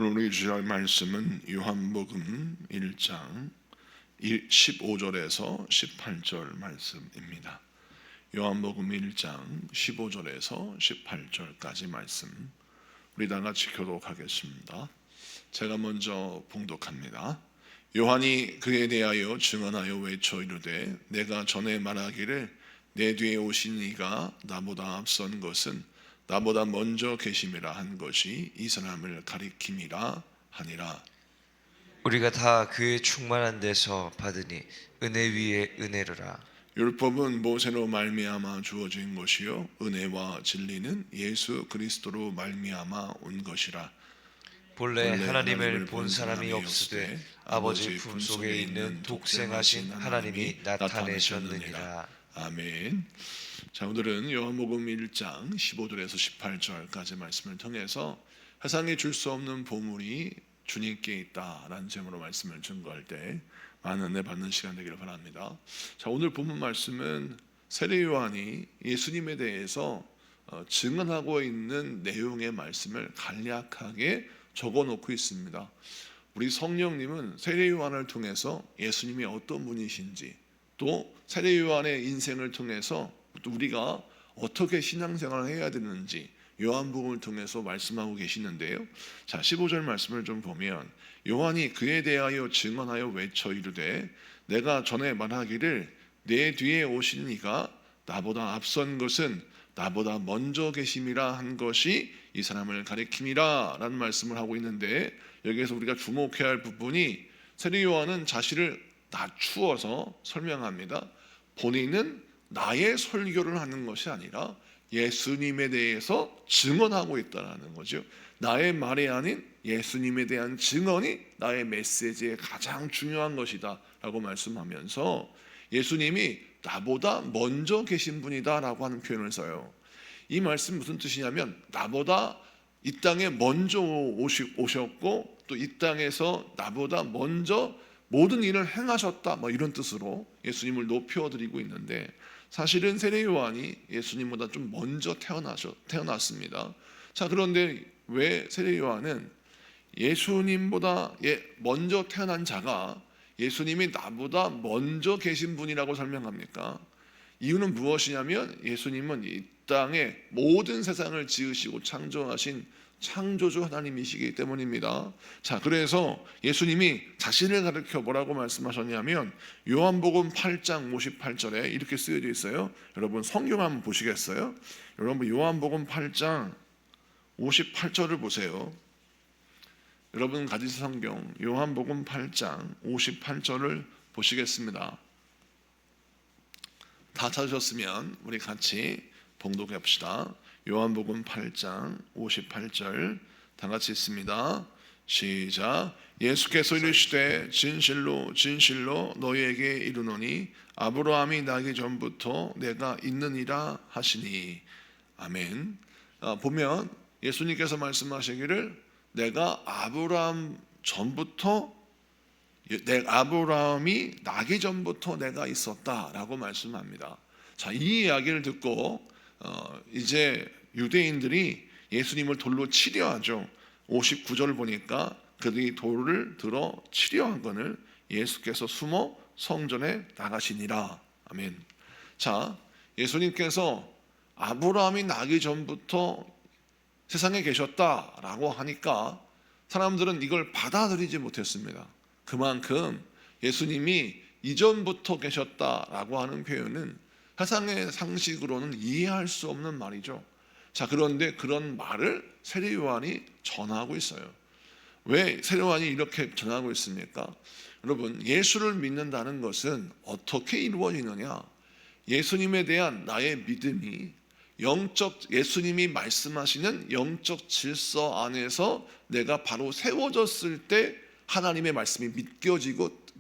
오늘 우리 주일 말씀은 요한복음 1장 15절에서 18절 말씀입니다. 요한복음 1장 15절에서 18절까지 말씀 우리 다 같이 교독하겠습니다. 제가 먼저 봉독합니다. 요한이 그에 대하여 증언하여 외쳐 이르되 내가 전에 말하기를 내 뒤에 오신 이가 나보다 앞선 것은 나보다 먼저 계심이라 한 것이 이 사람을 가리킴이라 하니라. 우리가 다 그의 충만한 데서 받으니 은혜 위에 은혜로라. 율법은 모세로 말미암아 주어진 것이요 은혜와 진리는 예수 그리스도로 말미암아 온 것이라. 본래 하나님을 본 사람이 없으되 아버지 품속에 있는 독생하신 하나님이 나타내셨느니라. 아멘. 자, 오늘은 요한복음 1장 15절에서 18절까지 말씀을 통해서 세상에 줄 수 없는 보물이 주님께 있다라는 제목으로 말씀을 증거할 때 많은 은혜 받는 시간 되기를 바랍니다. 자, 오늘 본문 말씀은 세례 요한이 예수님에 대해서 증언하고 있는 내용의 말씀을 간략하게 적어놓고 있습니다. 우리 성령님은 세례 요한을 통해서 예수님이 어떤 분이신지, 또 세례 요한의 인생을 통해서 또 우리가 어떻게 신앙생활을 해야 되는지 요한복음을 통해서 말씀하고 계시는데요. 자, 15절 말씀을 좀 보면 요한이 그에 대하여 증언하여 외쳐 이르되 내가 전에 말하기를 내 뒤에 오시는 이가 나보다 앞선 것은 나보다 먼저 계심이라 한 것이 이 사람을 가리킴이라 라는 말씀을 하고 있는데, 여기에서 우리가 주목해야 할 부분이 세례 요한은 자신을 낮추어서 설명합니다. 본인은 나의 설교를 하는 것이 아니라 예수님에 대해서 증언하고 있다는 거죠. 나의 말이 아닌 예수님에 대한 증언이 나의 메시지의 가장 중요한 것이다 라고 말씀하면서 예수님이 나보다 먼저 계신 분이다 라고 하는 표현을 써요. 이 말씀 무슨 뜻이냐면 나보다 이 땅에 먼저 오셨고 또 이 땅에서 나보다 먼저 모든 일을 행하셨다, 이런 뜻으로 예수님을 높여드리고 있는데, 사실은 세례 요한이 예수님보다 좀 먼저 태어났습니다. 자, 그런데 왜 세례 요한은 예수님보다 먼저 태어난 자가 예수님이 나보다 먼저 계신 분이라고 설명합니까? 이유는 무엇이냐면 예수님은 이 땅에 모든 세상을 지으시고 창조하신 창조주 하나님이시기 때문입니다. 자, 그래서 예수님이 자신을 가리켜 뭐라고 말씀하셨냐면 요한복음 8장 58절에 이렇게 쓰여져 있어요. 여러분 성경 한번 보시겠어요? 여러분 요한복음 8장 58절을 보세요. 여러분 가진 성경 요한복음 8장 58절을 보시겠습니다. 다 찾으셨으면 우리 같이 봉독해 봅시다. 요한복음 8장 58절 다 같이 읽습니다. 시작. 예수께서 이르시되 진실로 진실로 너희에게 이르노니 아브라함이 나기 전부터 내가 있느니라 하시니. 아멘. 보면 예수님께서 말씀하시기를 내가 아브라함이 나기 전부터 내가 있었다라고 말씀합니다. 자, 이 이야기를 듣고 이제 유대인들이 예수님을 돌로 치려하죠. 59절을 보니까 그들이 돌을 들어 치려하거늘 예수께서 숨어 성전에 나가시니라. 아멘. 자, 예수님께서 아브라함이 나기 전부터 세상에 계셨다라고 하니까 사람들은 이걸 받아들이지 못했습니다. 그만큼 예수님이 이전부터 계셨다라고 하는 표현은 세상의 상식으로는 이해할 수 없는 말이죠. 자, 그런데 그런 말을 세례 요한이 전하고 있어요. 왜 세례 요한이 이렇게 전하고 있습니까? 여러분, 예수를 믿는다는 것은 어떻게 이루어지느냐? 예수님에 대한 나의 믿음이 예수님이 말씀하시는 영적 질서 안에서 내가 바로 세워졌을 때 하나님의 말씀이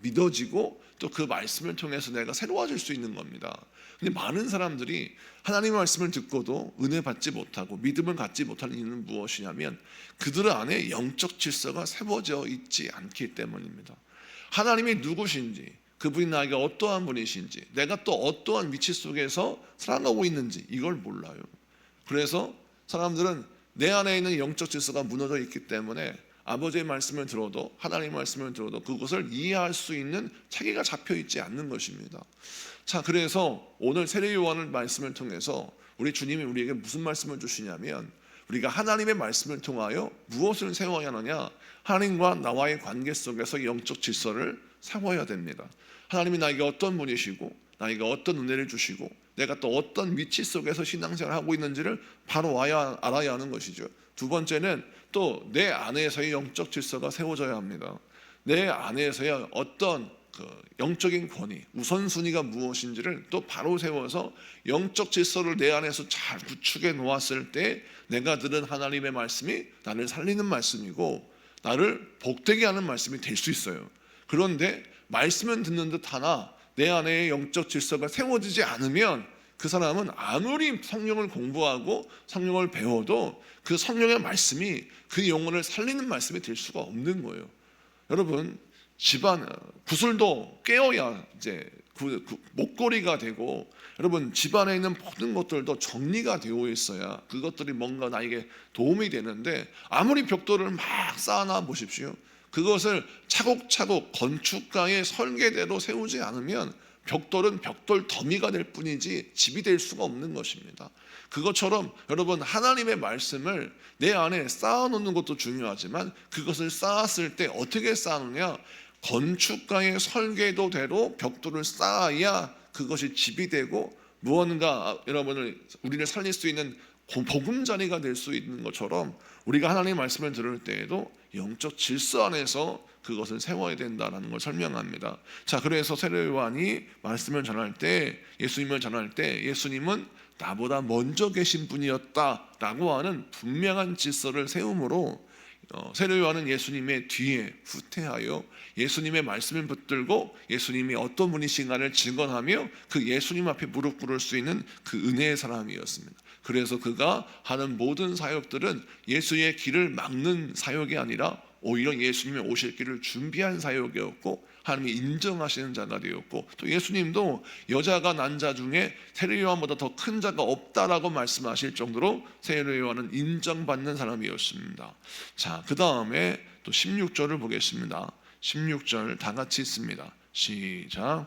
믿어지고 또 그 말씀을 통해서 내가 새로워질 수 있는 겁니다. 근데 많은 사람들이 하나님의 말씀을 듣고도 은혜 받지 못하고 믿음을 갖지 못하는 이유는 무엇이냐면 그들 안에 영적 질서가 세워져 있지 않기 때문입니다. 하나님이 누구신지, 그분이 나에게 어떠한 분이신지, 내가 또 어떠한 위치 속에서 살아가고 있는지 이걸 몰라요. 그래서 사람들은 내 안에 있는 영적 질서가 무너져 있기 때문에 아버지의 말씀을 들어도 하나님의 말씀을 들어도 그것을 이해할 수 있는 체계가 잡혀 있지 않는 것입니다. 자, 그래서 오늘 세례 요한의 말씀을 통해서 우리 주님이 우리에게 무슨 말씀을 주시냐면 우리가 하나님의 말씀을 통하여 무엇을 세워야 하느냐, 하나님과 나와의 관계 속에서 영적 질서를 세워야 됩니다. 하나님이 나에게 어떤 분이시고 나에게 어떤 은혜를 주시고 내가 또 어떤 위치 속에서 신앙생활을 하고 있는지를 바로 알아야 하는 것이죠. 두 번째는 또 내 안에서의 영적 질서가 세워져야 합니다. 내 안에서의 어떤 영적인 권위, 우선순위가 무엇인지를 또 바로 세워서 영적 질서를 내 안에서 잘 구축해 놓았을 때 내가 들은 하나님의 말씀이 나를 살리는 말씀이고 나를 복되게 하는 말씀이 될 수 있어요. 그런데 말씀은 듣는 듯 하나 내 안에 영적 질서가 세워지지 않으면 그 사람은 아무리 성령을 공부하고 성령을 배워도 그 성령의 말씀이 그 영혼을 살리는 말씀이 될 수가 없는 거예요. 여러분, 집안 구슬도 깨어야 이제 목걸이가 되고, 여러분 집안에 있는 모든 것들도 정리가 되어 있어야 그것들이 뭔가 나에게 도움이 되는데 아무리 벽돌을 막 쌓아놔 보십시오. 그것을 차곡차곡 건축가의 설계대로 세우지 않으면 벽돌은 벽돌 더미가 될 뿐이지 집이 될 수가 없는 것입니다. 그것처럼 여러분 하나님의 말씀을 내 안에 쌓아놓는 것도 중요하지만 그것을 쌓았을 때 어떻게 쌓느냐, 건축가의 설계도대로 벽돌을 쌓아야 그것이 집이 되고 무언가 우리를 살릴 수 있는 보금자리가 될 수 있는 것처럼 우리가 하나님의 말씀을 들을 때에도 영적 질서 안에서 그것을 세워야 된다는 걸 설명합니다. 자, 그래서 세례 요한이 말씀을 전할 때, 예수님을 전할 때 예수님은 나보다 먼저 계신 분이었다라고 하는 분명한 질서를 세움으로 세례 요한은 예수님의 뒤에 후퇴하여 예수님의 말씀을 붙들고 예수님이 어떤 분이신가를 증언하며 그 예수님 앞에 무릎 꿇을 수 있는 그 은혜의 사람이었습니다. 그래서 그가 하는 모든 사역들은 예수의 길을 막는 사역이 아니라 오히려 예수님의 오실 길을 준비한 사역이었고 하나님이 인정하시는 자가 되었고, 또 예수님도 여자가 난 자 중에 세례 요한보다 더 큰 자가 없다라고 말씀하실 정도로 세례 요한은 인정받는 사람이었습니다. 자, 그 다음에 또 16절을 보겠습니다. 16절 다 같이 읽습니다. 시작.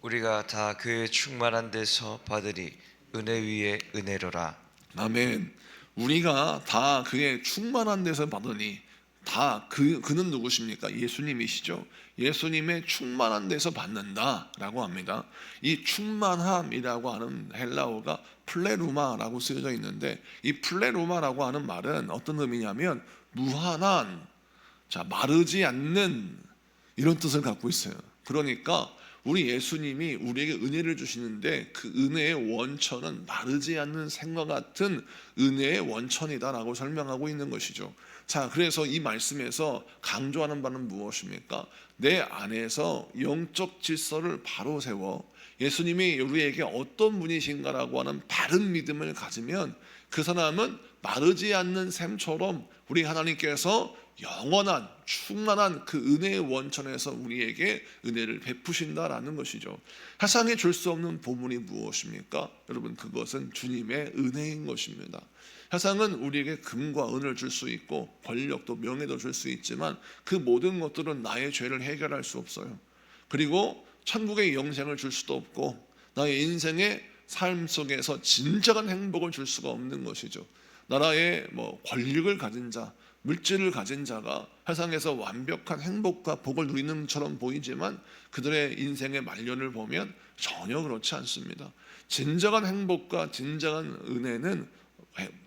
우리가 다 그의 충만한 데서 받으리 은혜 위에 은혜로라. 아멘. 우리가 다 그의 충만한 데서 받으니, 다 그는 누구십니까? 예수님이시죠. 예수님의 충만한 데서 받는다라고 합니다. 이 충만함이라고 하는 헬라어가 플레루마라고 쓰여져 있는데, 이 플레루마라고 하는 말은 어떤 의미냐면 무한한, 마르지 않는 이런 뜻을 갖고 있어요. 그러니까 우리 예수님이 우리에게 은혜를 주시는데 그 은혜의 원천은 마르지 않는 샘과 같은 은혜의 원천이다라고 설명하고 있는 것이죠. 자, 그래서 이 말씀에서 강조하는 바는 무엇입니까? 내 안에서 영적 질서를 바로 세워 예수님이 우리에게 어떤 분이신가라고 하는 바른 믿음을 가지면 그 사람은 마르지 않는 샘처럼 우리 하나님께서 영원한 충만한 그 은혜의 원천에서 우리에게 은혜를 베푸신다라는 것이죠. 세상에 줄 수 없는 보물이 무엇입니까? 여러분, 그것은 주님의 은혜인 것입니다. 세상은 우리에게 금과 은을 줄 수 있고 권력도 명예도 줄 수 있지만 그 모든 것들은 나의 죄를 해결할 수 없어요. 그리고 천국의 영생을 줄 수도 없고 나의 인생의 삶 속에서 진정한 행복을 줄 수가 없는 것이죠. 나라의 권력을 가진 자, 물질을 가진 자가 세상에서 완벽한 행복과 복을 누리는 것처럼 보이지만 그들의 인생의 말년을 보면 전혀 그렇지 않습니다. 진정한 행복과 진정한 은혜는,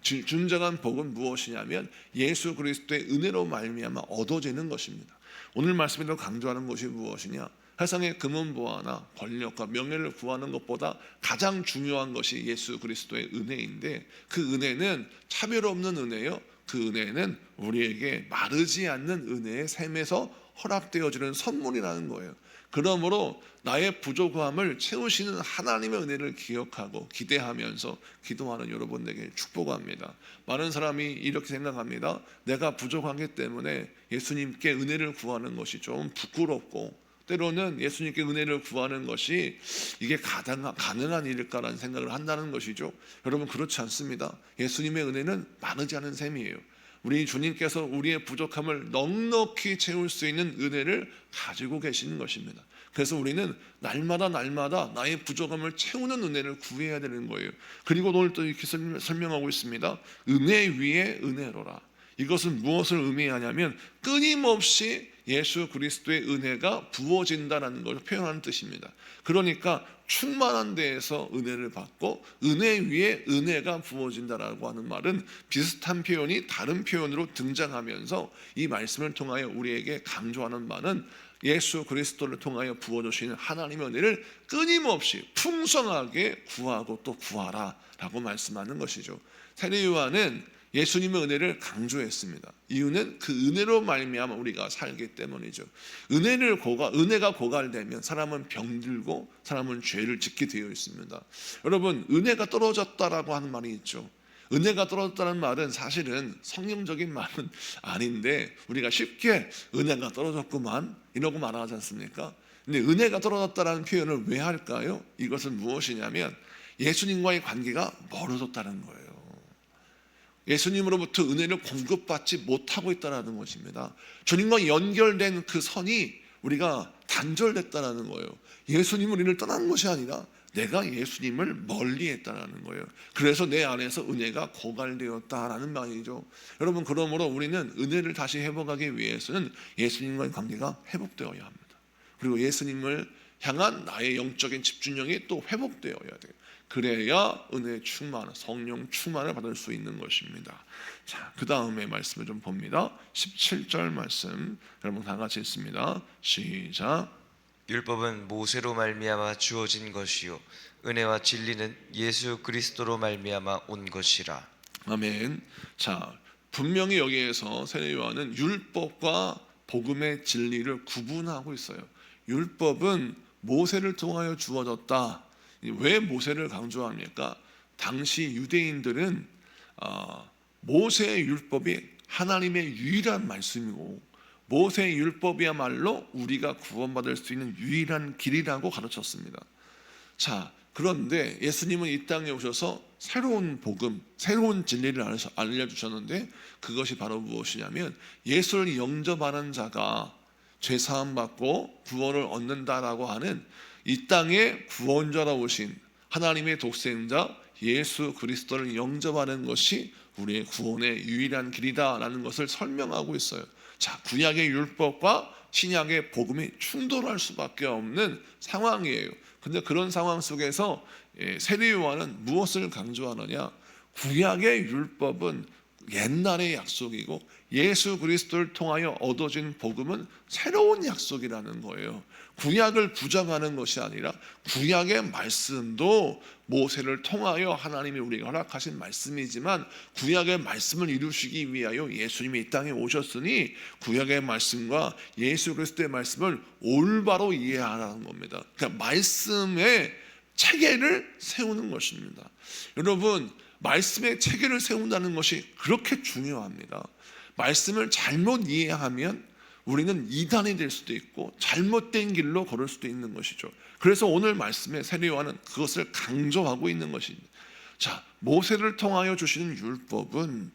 진정한 복은 무엇이냐면 예수 그리스도의 은혜로 말미암아 얻어지는 것입니다. 오늘 말씀에도 강조하는 것이 무엇이냐? 세상의 금은보화나 권력과 명예를 구하는 것보다 가장 중요한 것이 예수 그리스도의 은혜인데, 그 은혜는 차별 없는 은혜요, 그 은혜는 우리에게 마르지 않는 은혜의 샘에서 허락되어지는 선물이라는 거예요. 그러므로 나의 부족함을 채우시는 하나님의 은혜를 기억하고 기대하면서 기도하는 여러분에게 축복합니다. 많은 사람이 이렇게 생각합니다. 내가 부족하기 때문에 예수님께 은혜를 구하는 것이 좀 부끄럽고 때로는 예수님께 은혜를 구하는 것이 이게 가능한 일일까라는 생각을 한다는 것이죠. 여러분, 그렇지 않습니다. 예수님의 은혜는 마르지 않은 셈이에요. 우리 주님께서 우리의 부족함을 넉넉히 채울 수 있는 은혜를 가지고 계시는 것입니다. 그래서 우리는 날마다 나의 부족함을 채우는 은혜를 구해야 되는 거예요. 그리고 오늘 또 이렇게 설명하고 있습니다. 은혜 위에 은혜로라. 이것은 무엇을 의미하냐면 끊임없이 예수 그리스도의 은혜가 부어진다는 것을 표현하는 뜻입니다. 그러니까 충만한 데에서 은혜를 받고 은혜 위에 은혜가 부어진다라고 하는 말은 비슷한 표현이 다른 표현으로 등장하면서 이 말씀을 통하여 우리에게 강조하는 말은 예수 그리스도를 통하여 부어주시는 하나님의 은혜를 끊임없이 풍성하게 구하고 또 구하라 라고 말씀하는 것이죠. 세례 요한은 예수님의 은혜를 강조했습니다. 이유는 그 은혜로 말미암아 우리가 살기 때문이죠. 은혜가 고갈되면 사람은 병들고 사람은 죄를 짓게 되어 있습니다. 여러분, 은혜가 떨어졌다라고 하는 말이 있죠. 은혜가 떨어졌다는 말은 사실은 성경적인 말은 아닌데 우리가 쉽게 은혜가 떨어졌구만 이러고 말하지 않습니까? 근데 은혜가 떨어졌다는 표현을 왜 할까요? 이것은 무엇이냐면 예수님과의 관계가 멀어졌다는 거예요. 예수님으로부터 은혜를 공급받지 못하고 있다는 것입니다. 주님과 연결된 그 선이 우리가 단절됐다는 거예요. 예수님은 우리를 떠난 것이 아니라 내가 예수님을 멀리했다는 거예요. 그래서 내 안에서 은혜가 고갈되었다라는 말이죠. 여러분, 그러므로 우리는 은혜를 다시 회복하기 위해서는 예수님과의 관계가 회복되어야 합니다. 그리고 예수님을 향한 나의 영적인 집중력이 또 회복되어야 돼요. 그래야 은혜의 충만, 성령 충만을 받을 수 있는 것입니다. 자, 그 다음에 말씀을 좀 봅니다. 17절 말씀 여러분 다 같이 읽습니다. 시작. 율법은 모세로 말미암아 주어진 것이요 은혜와 진리는 예수 그리스도로 말미암아 온 것이라. 아멘. 자, 분명히 여기에서 세례 요한은 율법과 복음의 진리를 구분하고 있어요. 율법은 모세를 통하여 주어졌다. 왜 모세를 강조합니까? 당시 유대인들은 모세의 율법이 하나님의 유일한 말씀이고 모세의 율법이야말로 우리가 구원받을 수 있는 유일한 길이라고 가르쳤습니다. 자, 그런데 예수님은 이 땅에 오셔서 새로운 복음, 새로운 진리를 알려주셨는데 그것이 바로 무엇이냐면 예수를 영접하는 자가 죄사함 받고 구원을 얻는다라고 하는 이 땅에 구원자로 오신 하나님의 독생자 예수 그리스도를 영접하는 것이 우리의 구원의 유일한 길이다라는 것을 설명하고 있어요. 자, 구약의 율법과 신약의 복음이 충돌할 수밖에 없는 상황이에요. 근데 그런 상황 속에서 세례 요한은 무엇을 강조하느냐? 구약의 율법은 옛날의 약속이고 예수 그리스도를 통하여 얻어진 복음은 새로운 약속이라는 거예요. 구약을 부정하는 것이 아니라 구약의 말씀도 모세를 통하여 하나님이 우리에게 허락하신 말씀이지만 구약의 말씀을 이루시기 위하여 예수님이 이 땅에 오셨으니 구약의 말씀과 예수 그리스도의 말씀을 올바로 이해하라는 겁니다. 그러니까 말씀의 체계를 세우는 것입니다. 여러분, 말씀의 체계를 세운다는 것이 그렇게 중요합니다. 말씀을 잘못 이해하면 우리는 이단이 될 수도 있고 잘못된 길로 걸을 수도 있는 것이죠. 그래서 오늘 말씀에 세례 요한은 그것을 강조하고 있는 것입니다. 자, 모세를 통하여 주시는 율법은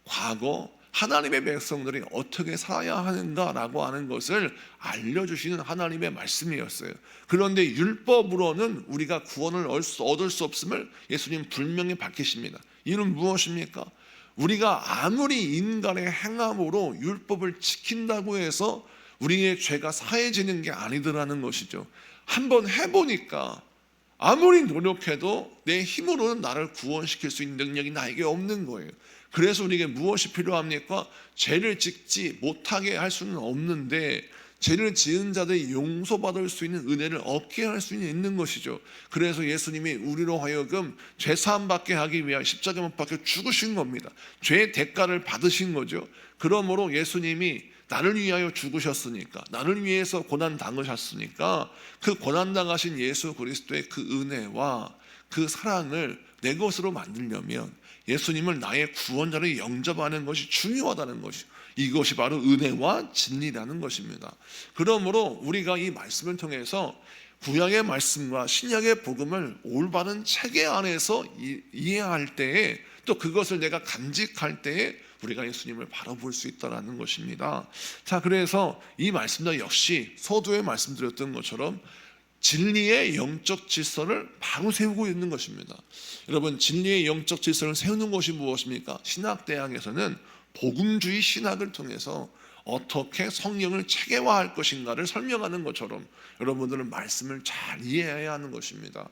과거 하나님의 백성들이 어떻게 살아야 하는가라고 하는 것을 알려주시는 하나님의 말씀이었어요. 그런데 율법으로는 우리가 구원을 얻을 수 없음을 예수님 분명히 밝히십니다. 이는 무엇입니까? 우리가 아무리 인간의 행함으로 율법을 지킨다고 해서 우리의 죄가 사해지는 게 아니더라는 것이죠. 한번 해보니까 아무리 노력해도 내 힘으로는 나를 구원시킬 수 있는 능력이 나에게 없는 거예요. 그래서 우리에게 무엇이 필요합니까? 죄를 짓지 못하게 할 수는 없는데 죄를 지은 자들이 용서받을 수 있는 은혜를 얻게 할 수 있는 것이죠. 그래서 예수님이 우리로 하여금 죄사함 받게 하기 위하여 십자가 못 박혀 죽으신 겁니다. 죄의 대가를 받으신 거죠. 그러므로 예수님이 나를 위하여 죽으셨으니까, 나를 위해서 고난 당하셨으니까 그 고난 당하신 예수 그리스도의 그 은혜와 그 사랑을 내 것으로 만들려면 예수님을 나의 구원자로 영접하는 것이 중요하다는 것이죠. 이것이 바로 은혜와 진리라는 것입니다. 그러므로 우리가 이 말씀을 통해서 구약의 말씀과 신약의 복음을 올바른 체계 안에서 이해할 때에, 또 그것을 내가 간직할 때에 우리가 예수님을 바라볼 수 있다는 것입니다. 자, 그래서 이 말씀도 역시 서두에 말씀드렸던 것처럼 진리의 영적 질서를 바로 세우고 있는 것입니다. 여러분, 진리의 영적 질서를 세우는 것이 무엇입니까? 신학대학에서는 복음주의 신학을 통해서 어떻게 성령을 체계화할 것인가를 설명하는 것처럼 여러분들은 말씀을 잘 이해해야 하는 것입니다.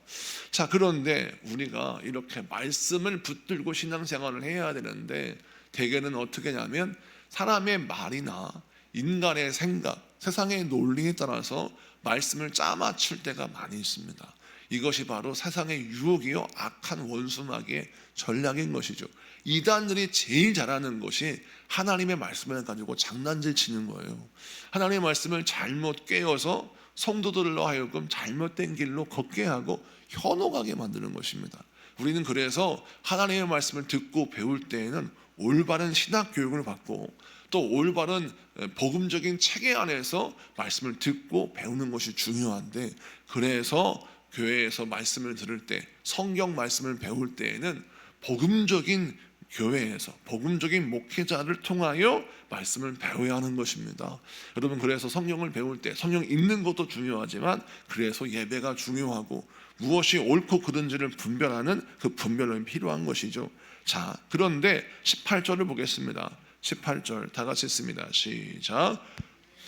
자, 그런데 우리가 이렇게 말씀을 붙들고 신앙생활을 해야 되는데 대개는 어떻게 하냐면 사람의 말이나 인간의 생각, 세상의 논리에 따라서 말씀을 짜맞출 때가 많이 있습니다. 이것이 바로 세상의 유혹이요 악한 원수마귀의 전략인 것이죠. 이단들이 제일 잘하는 것이 하나님의 말씀을 가지고 장난질 치는 거예요. 하나님의 말씀을 잘못 깨어서 성도들로 하여금 잘못된 길로 걷게 하고 현혹하게 만드는 것입니다. 우리는 그래서 하나님의 말씀을 듣고 배울 때에는 올바른 신학 교육을 받고 또 올바른 복음적인 체계 안에서 말씀을 듣고 배우는 것이 중요한데, 그래서 교회에서 말씀을 들을 때, 성경 말씀을 배울 때에는 복음적인 교회에서 복음적인 목회자를 통하여 말씀을 배워야 하는 것입니다. 여러분, 그래서 성경을 배울 때 성경 읽는 것도 중요하지만 그래서 예배가 중요하고 무엇이 옳고 그른지를 분별하는 그 분별이 필요한 것이죠. 자, 그런데 18절을 보겠습니다. 18절 다 같이 읽습니다. 시작.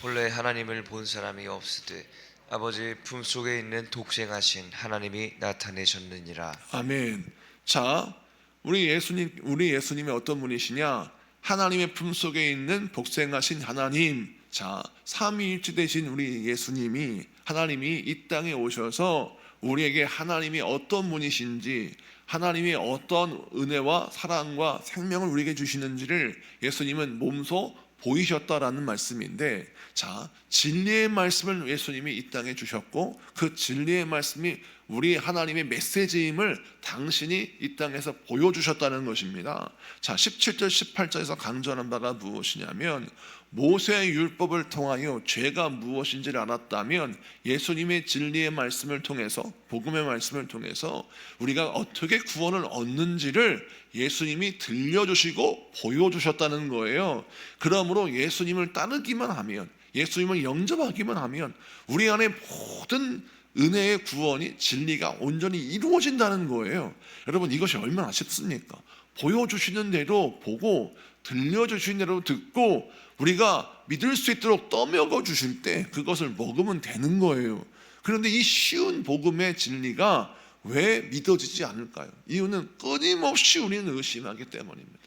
본래 하나님을 본 사람이 없으되 아버지 품속에 있는 독생하신 하나님이 나타내셨느니라. 아멘. 자, 우리 예수님이 어떤 분이시냐? 하나님의 품속에 있는 독생하신 하나님. 자, 삼위일체 되신 우리 예수님이, 하나님이 이 땅에 오셔서 우리에게 하나님이 어떤 분이신지, 하나님이 어떤 은혜와 사랑과 생명을 우리에게 주시는지를 예수님은 몸소 보이셨다라는 말씀인데, 자, 진리의 말씀을 예수님이 이 땅에 주셨고 그 진리의 말씀이 우리 하나님의 메시지임을 당신이 이 땅에서 보여주셨다는 것입니다. 자, 17절 18절에서 강조하는 바가 무엇이냐면, 모세의 율법을 통하여 죄가 무엇인지를 알았다면 예수님의 진리의 말씀을 통해서, 복음의 말씀을 통해서 우리가 어떻게 구원을 얻는지를 예수님이 들려주시고 보여주셨다는 거예요. 그러므로 예수님을 따르기만 하면, 예수님을 영접하기만 하면 우리 안에 모든 은혜의 구원이, 진리가 온전히 이루어진다는 거예요. 여러분, 이것이 얼마나 쉽습니까? 보여주시는 대로 보고 들려주시는 대로 듣고 우리가 믿을 수 있도록 떠먹여 주실 때 그것을 먹으면 되는 거예요. 그런데 이 쉬운 복음의 진리가 왜 믿어지지 않을까요? 이유는 끊임없이 우리는 의심하기 때문입니다.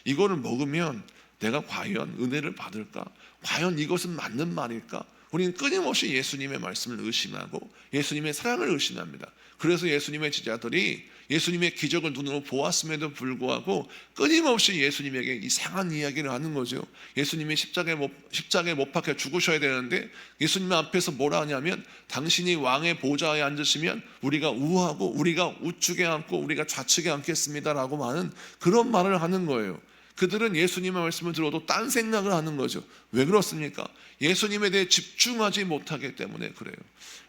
이거를 먹으면 내가 과연 은혜를 받을까? 과연 이것은 맞는 말일까? 우리는 끊임없이 예수님의 말씀을 의심하고 예수님의 사랑을 의심합니다. 그래서 예수님의 제자들이 예수님의 기적을 눈으로 보았음에도 불구하고 끊임없이 예수님에게 이상한 이야기를 하는 거죠. 예수님이 십자가에 못 박혀 죽으셔야 되는데 예수님 앞에서 뭐라 하냐면, 당신이 왕의 보좌에 앉으시면 우리가 우하고 우리가 우측에 앉고 우리가 좌측에 앉겠습니다라고 하는 그런 말을 하는 거예요. 그들은 예수님의 말씀을 들어도 딴 생각을 하는 거죠. 왜 그렇습니까? 예수님에 대해 집중하지 못하기 때문에 그래요.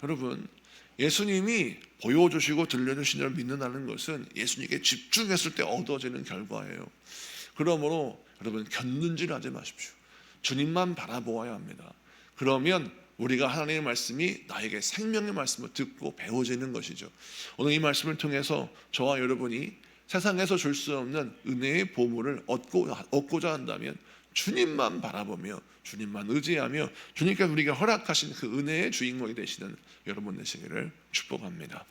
여러분, 예수님이 보여주시고 들려주신 걸 믿는다는 것은 예수님께 집중했을 때 얻어지는 결과예요. 그러므로 여러분, 견눈질 하지 마십시오. 주님만 바라보아야 합니다. 그러면 우리가 하나님의 말씀이 나에게 생명의 말씀을 듣고 배워지는 것이죠. 오늘 이 말씀을 통해서 저와 여러분이 세상에서 줄 수 없는 은혜의 보물을 얻고자 한다면 주님만 바라보며 주님만 의지하며 주님께서 우리가 허락하신 그 은혜의 주인공이 되시는 여러분 되시기를 축복합니다.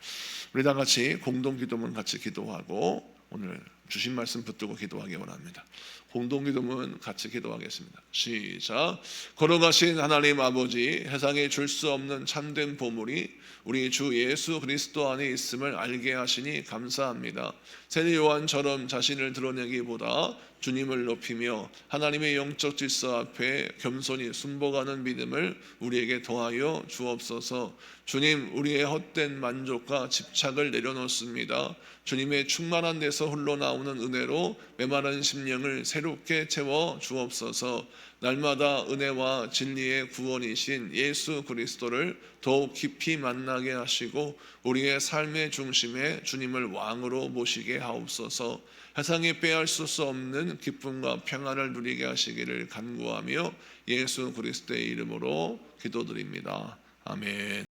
우리 다 같이 공동기도문 같이 기도하고 오늘 주신 말씀 붙들고 기도하기 원합니다. 공동기도문 같이 기도하겠습니다. 시작. 걸어가신 하나님 아버지, 세상에 줄 수 없는 참된 보물이 우리 주 예수 그리스도 안에 있음을 알게 하시니 감사합니다. 세례 요한처럼 자신을 드러내기보다 주님을 높이며 하나님의 영적 질서 앞에 겸손히 순복하는 믿음을 우리에게 더하여 주옵소서. 주님, 우리의 헛된 만족과 집착을 내려놓습니다. 주님의 충만한 데서 흘러나오는 나오는 은혜로 메마른 심령을 새롭게 채워 주옵소서. 날마다 은혜와 진리의 구원이신 예수 그리스도를 더욱 깊이 만나게 하시고 우리의 삶의 중심에 주님을 왕으로 모시게 하옵소서. 세상에 빼앗을 수 없는 기쁨과 평안을 누리게 하시기를 간구하며 예수 그리스도의 이름으로 기도드립니다. 아멘.